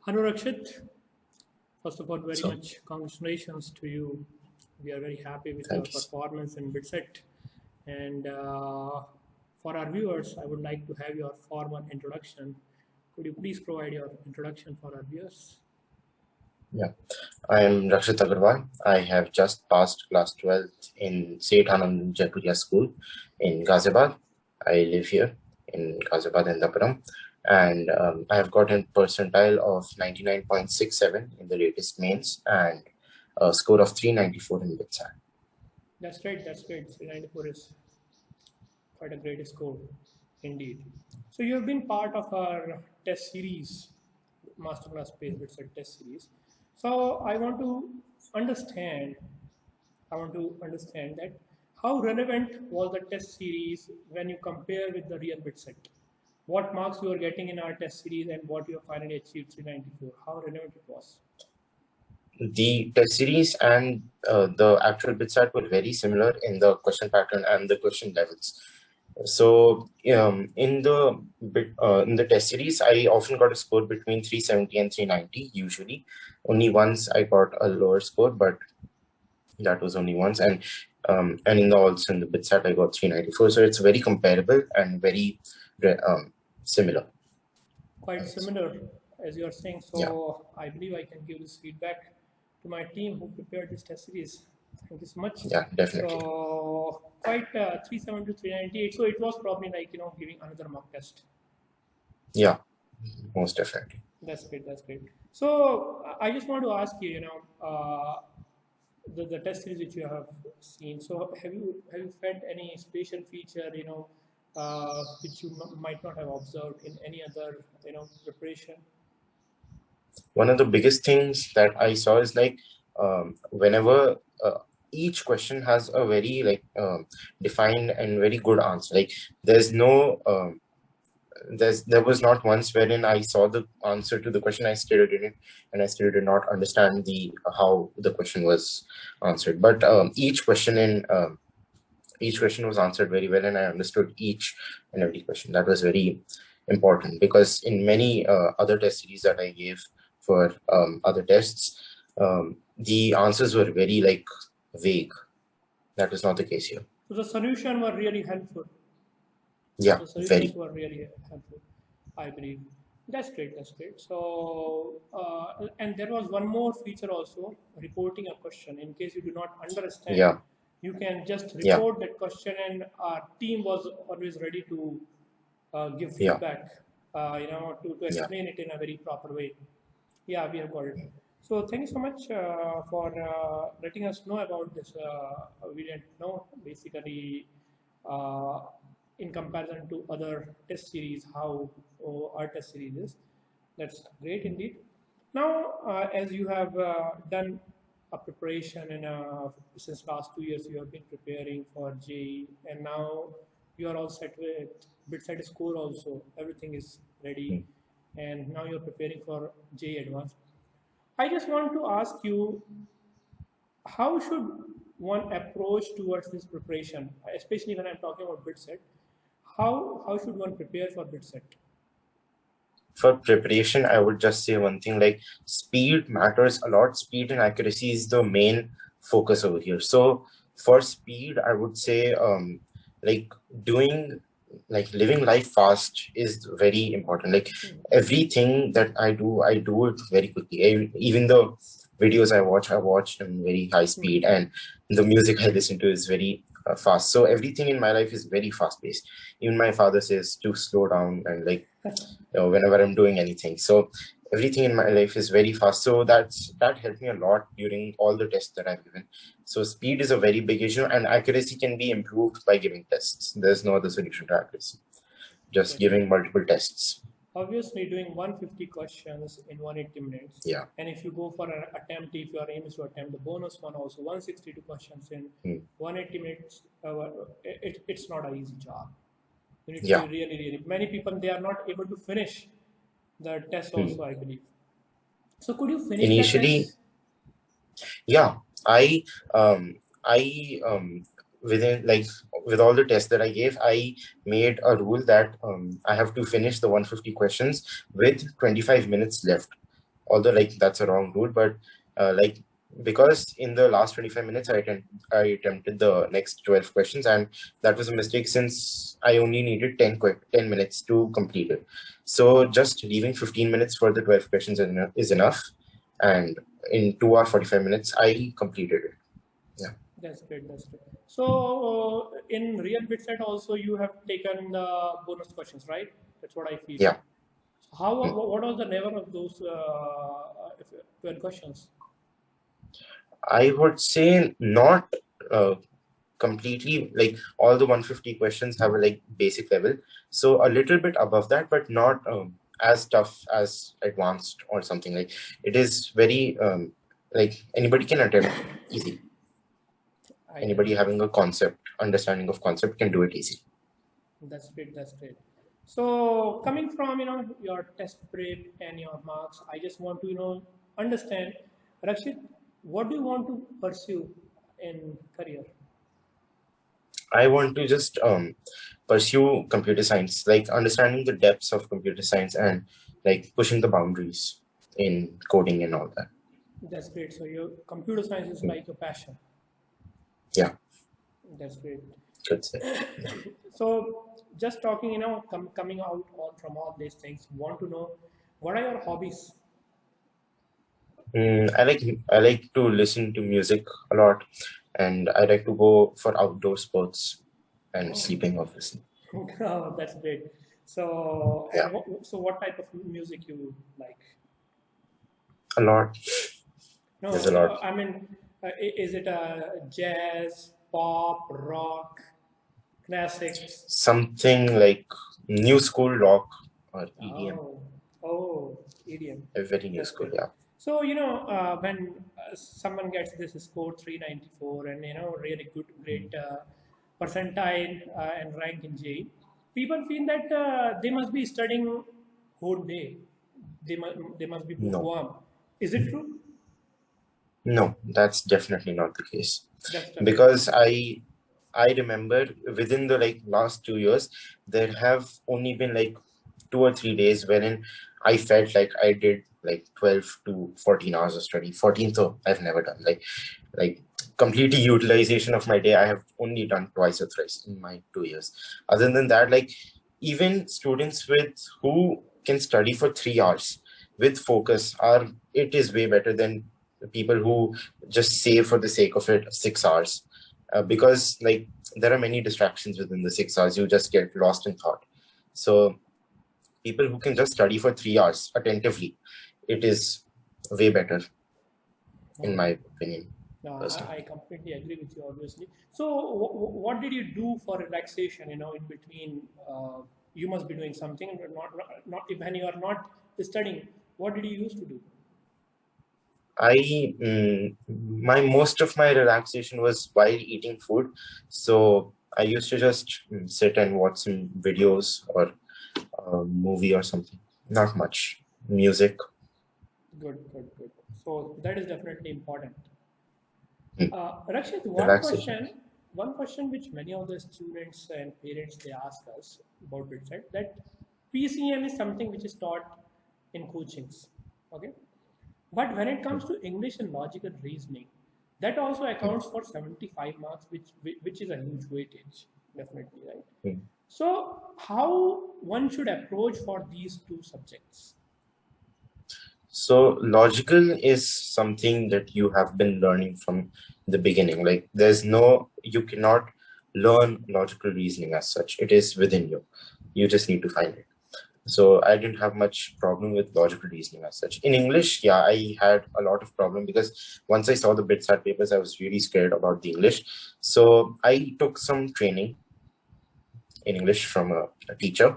Hello, Rakshit. First of all, very So much congratulations to you. We are very happy with your thank you. performance in Bitset. And for our viewers, I would like to have your formal introduction. Could you please provide your introduction for our viewers? Yeah, I am Rakshit Aggarwal. I have just passed class 12th in St. Anand Jaipuriya School in Ghaziabad. I live here in Ghaziabad and Daparam. And I have got a percentile of 99.67 in the latest mains and a score of 394 in BITSAT. That's great. That's great. 394 is quite a great score indeed. So you have been part of our test series, Masterclass Space Bitset test series. So understand I want to understand that how relevant was the test series when you compare with the real bit set? What marks you are getting in our test series and what you have finally achieved 394? How relevant it was? The test series and the actual BITSAT were very similar in the question pattern and the question levels. So in the test series, I often got a score between 370 and 390 usually. Only once I got a lower score, but that was only once. And in the BITSAT I got 394. So it's very comparable and very similar. Quite similar as you are saying. So Yeah. I believe I can give this feedback to my team who prepared this test series. Thank you so much. Yeah, definitely. So quite 370 to 398. So it was probably like giving another mock test. Yeah, most definitely. That's great. That's great. So I just want to ask you, the test series which you have seen. So have you felt any special feature, which you might not have observed in any other, preparation? One of the biggest things that I saw is like whenever each question has a very defined and very good answer. Like there's no there was not once wherein I saw the answer to the question, I still didn't, and I still did not understand the how the question was answered. But each question was answered very well, and I understood each and every question. That was very important because in many other test series that I gave for other tests, the answers were very vague. That is not the case here. So the solution were really helpful. Yeah, The solutions very. were really helpful, I believe. That's great. That's great. So, and there was one more feature also, reporting a question. In case you do not understand, Yeah, you can just yeah, report that question, and our team was always ready to give yeah, feedback, to yeah. explain it in a very proper way. Yeah, we have got it. So thank you so much for letting us know about this. We didn't know basically uh, in comparison to other test series how our test series is. That's great indeed. Now, as you have done a preparation in since last 2 years, you have been preparing for JE, and now you are all set with BitSet score also. Everything is ready, Mm. and now you're preparing for JE Advanced. I just want to ask you, how should one approach towards this preparation, especially when I'm talking about BitSet? How should one prepare for BitSet? For preparation, I would just say one thing, like speed matters a lot. Speed and accuracy is the main focus over here. So for speed, I would say like doing living life fast is very important. Like everything that I do it very quickly. Even the videos I watch in very high Hmm. speed, and the music I listen to is very fast. So everything in my life is very fast paced. Even my father says to slow down and whenever I'm doing anything. So everything in my life is very fast. So that helped me a lot during all the tests that I've given. So speed is a very big issue, and accuracy can be improved by giving tests. There's no other solution to accuracy. Just That's giving multiple tests. obviously doing 150 questions in 180 minutes. Yeah. And if you go for an attempt, if your aim is to attempt the bonus one also, 162 questions in Mm. 180 minutes, it's not an easy job. You need to be Yeah. really, really. Many people, they are not able to finish the test Mm. also, I believe. So could you finish that Initially, test? yeah, I um I within with all the tests that I gave, I made a rule that I have to finish the 150 questions with 25 minutes left. although like that's a wrong rule, but like because in the last 25 minutes I attempted the next 12 questions, and that was a mistake since I only needed 10 minutes to complete it. So just leaving 15 minutes for the 12 questions is enough, and in 2 hours 45 minutes I completed it. Yeah. That's great. That's great. So in real BitSet also you have taken the bonus questions, right? That's what I feel. Yeah. How what was the level of those 12 questions? I would say not completely, like all the 150 questions have a like basic level, so a little bit above that, but not as tough as advanced or something. Like it is very like anybody can attempt easy. Anybody having a understanding of concept can do it easy. That's great. That's great. So coming from your test prep and your marks, I just want to understand, Rakshit, what do you want to pursue in career? I want to just pursue computer science, like understanding the depths of computer science and like pushing the boundaries in coding and all that. That's great. So your computer science is like your passion. Yeah. That's great. Good say. So just talking, coming out from all these things, want to know what are your hobbies? I like to listen to music a lot, and I like to go for outdoor sports and sleeping, obviously. Oh, that's great. So Yeah. So what type of music you like? A lot. No, There's a lot. I mean, is it jazz, pop, rock, classics? Something like new school rock or EDM. Oh, EDM. A very new school, yeah. So when someone gets this score 394 and really great percentile and rank in JEE, people feel that they must be studying whole day. They must be bookworm. Is it true? No, that's definitely not the case. Definitely. Because I remember within the like last 2 years, there have only been like 2 or 3 days wherein I felt like I did like 12 to 14 hours of study. 14, though I've never done. Like completely utilization of my day, I have only done twice or thrice in my 2 years. Other than that, like even students who can study for 3 hours with focus it is way better than people who just save for the sake of it 6 hours. Because like there are many distractions within the 6 hours. You just get lost in thought. So people who can just study for 3 hours attentively, it is way better, in my opinion. No, I completely agree with you, obviously. So, what did you do for relaxation? In between, you must be doing something. Not when you are not studying. What did you used to do? Most of my relaxation was while eating food. So I used to just sit and watch some videos or a movie or something. Not much music. Good. So that is definitely important. Hmm. Rakshit, one question which many of the students and parents they ask us about BITSAT, that PCM is something which is taught in coachings, okay? But when it comes to English and logical reasoning, that also accounts for 75 marks, which is a huge weightage, definitely, right? So how one should approach for these two subjects? So logical is something that you have been learning from the beginning. Like you cannot learn logical reasoning as such. It is within you. You just need to find it. So I didn't have much problem with logical reasoning as such. In English, yeah, I had a lot of problem because once I saw the BITSAT papers, I was really scared about the English. So I took some training in English from a teacher.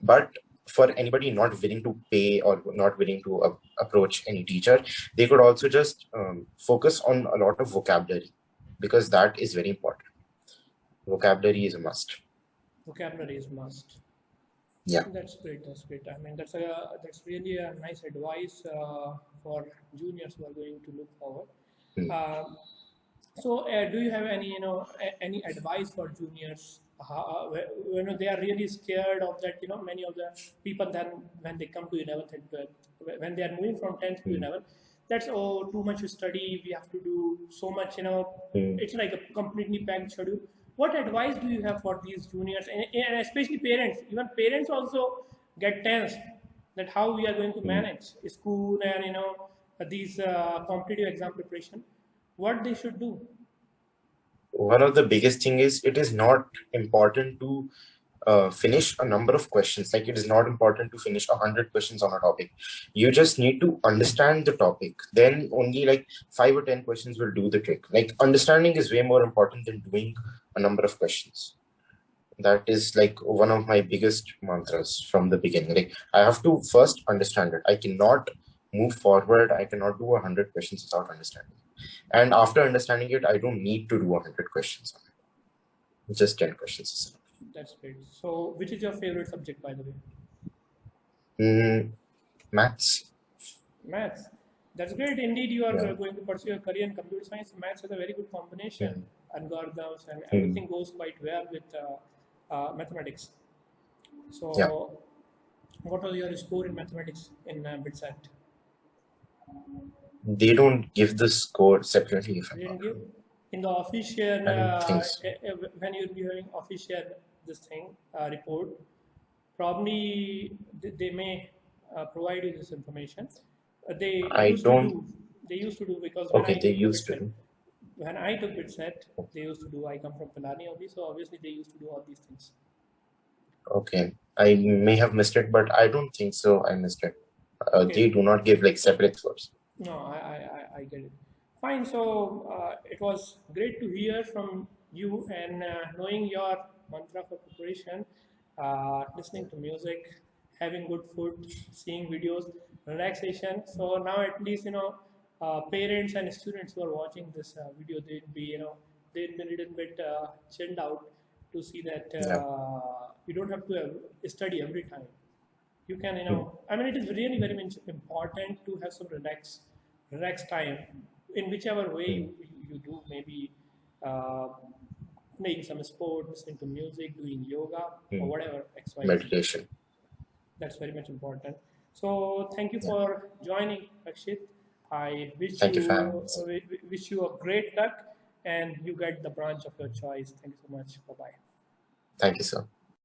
But for anybody not willing to pay or not willing to approach any teacher, they could also just focus on a lot of vocabulary, because that is very important. Vocabulary is a must. Vocabulary is must. Yeah, that's great. I mean, that's really a nice advice for juniors who are going to look forward. So do you have any any advice for juniors they are really scared of that, many of the people then when they come to 11th and 12th, when they are moving from 10th to 11th, that's, oh, too much to study, we have to do so much, it's like a completely packed schedule. What advice do you have for these juniors, and especially parents? Even parents also get tense that how we are going to manage school and these competitive exam preparation, what they should do. One of the biggest thing is, it is not important to finish a number of questions. Like, it is not important to finish 100 questions on a topic. You just need to understand the topic. Then only like 5 or 10 questions will do the trick. Like, understanding is way more important than doing a number of questions. That is like one of my biggest mantras from the beginning. Like, I have to first understand it. I cannot move forward. I cannot do 100 questions without understanding. And after understanding it, I don't need to do 100 questions on it. Just 10 questions is enough. That's great. So, which is your favorite subject, by the way? Maths. Maths. That's great. Indeed, you are going to pursue a career in computer science. Maths is a very good combination. Algorithms and everything goes quite well with mathematics. So, what was your score in mathematics in BITSAT? They don't give the score separately. If they didn't give in the official when you'll be having official this thing report. Probably they may provide you this information. They used to do because when I took BITSAT, they used to do. I come from Pilani only, so obviously they used to do all these things. Okay, I may have missed it, but I don't think so. I missed it. They do not give like separate scores. No, I get it. Fine. So it was great to hear from you and knowing your mantra for preparation, listening to music, having good food, seeing videos, relaxation. So now at least parents and students who are watching this video, they'll be they'll be a little bit chilled out to see that you don't have to study every time. You can I mean, it is really very important to have some relax time in whichever way you do, maybe playing some sport, listening to music, doing yoga or whatever, meditation. That's very much important. So thank you for joining, Rakshit. I wish wish you a great luck and you get the branch of your choice. Thank you so much. Bye-bye. Thank you, sir.